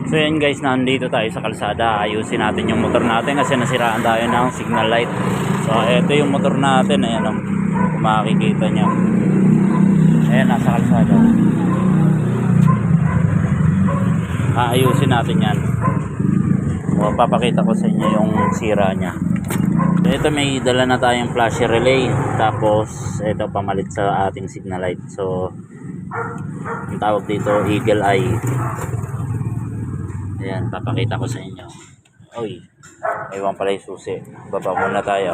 So yan guys, nandito tayo sa kalsada. Ayusin natin yung motor natin kasi nasiraan tayo ng signal light. So ito yung motor natin, ayan o, kung makikita nyo. Ayan, nasa kalsada. Ayusin natin yan. So, papakita ko sa inyo yung sira nya. So ito, may dala na tayong flasher relay. Tapos ito, pamalit sa ating signal light. So ang tawag dito, eagle eye. Ayan, papakita ko sa inyo. Uy, ewan pala yung susi. Baba muna tayo.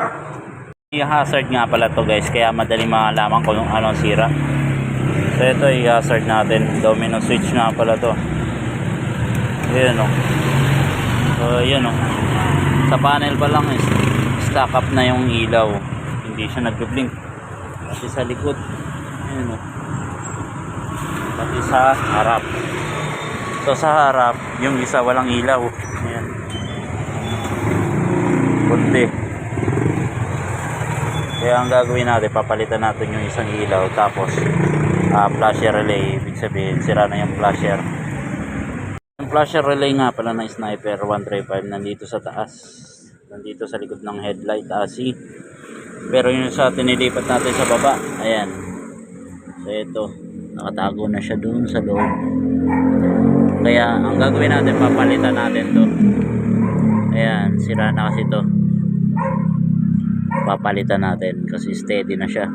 Yung hazard nga pala to guys, kaya madaling makalaman kung anong sira. So ito yung hazard natin. Domino switch nga pala to. Ayan o. So ayan o. Sa panel pa lang is stack up na yung ilaw. Hindi siya nagbe-blink. Kasi sa likod. Ayan o. Pati sa harap. So sa harap, yung isa walang ilaw. Ayan. Kunti. Kaya ang gagawin natin, papalitan natin yung isang ilaw. Tapos flasher relay. Ibig sabihin, sira na yung flasher. Yung flasher relay nga pala ng Sniper 135 nandito sa taas. Nandito sa likod ng headlight AC. Pero yung sa tinilipat natin sa baba, ayan. So ito, nakatago na siya doon sa loob. Kaya ang gagawin natin, papalitan natin to. Ayan, sira na kasi to. Papalitan natin kasi steady na siya.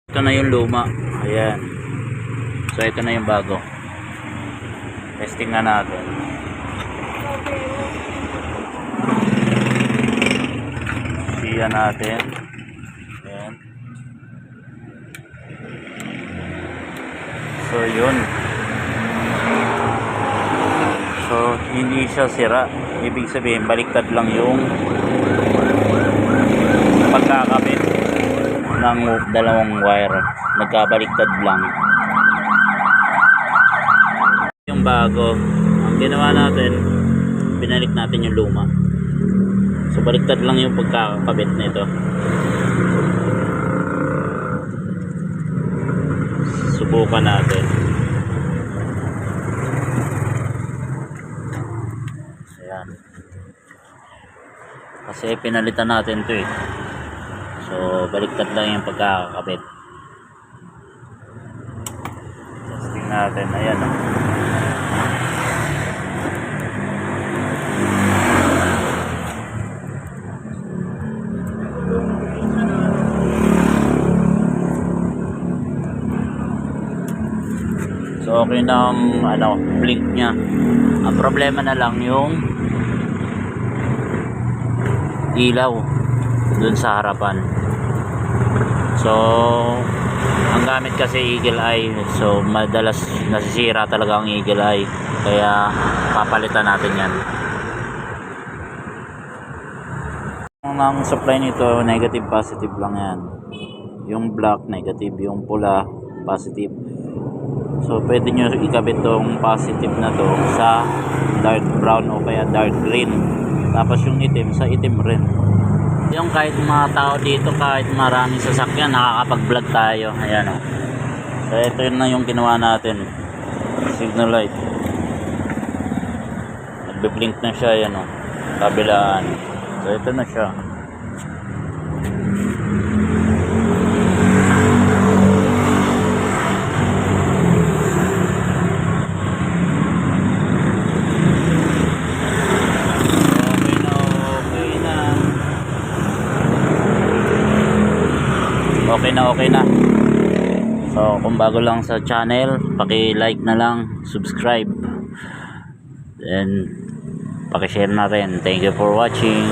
Ito na yung luma. Ayan. So ito na yung bago. Testing na natin. Siya natin. Ayan. So yun. So hindi siya sira. Ibig sabihin baliktad lang yung pagkakabit ng dalawang wire. Nagkabaliktad lang. Yung bago, ang ginawa natin, binalik natin yung luma. So baliktad lang yung pagkakabit nito. Subukan natin. Ayan. Kasi pinalitan natin to eh. So baliktad lang yung pagkakabit. Testing natin. Ayan o. So okay na ang blink nya. Ang problema na lang yung ilaw dun sa harapan. So ang gamit kasi eagle eye. So madalas nasisira talaga ang eagle eye. Kaya papalitan natin yan. Ang supply nito negative positive lang yan. Yung black negative, yung pula positive. So pwede nyo ikabit tong positive na to sa dark brown o kaya dark green. Tapos yung itim sa itim rin. Yung kahit mga tao dito, kahit maraming sasakyan, nakakapag-vlog tayo. Ayan o. So ito yun na yung ginawa natin. Signal light. Nagbe-blink na siya. Ayan o. Kabilaan. So ito na siya. Okay na. So kung bago lang sa channel, paki-like na lang, subscribe, and paki-share na rin. Thank you for watching.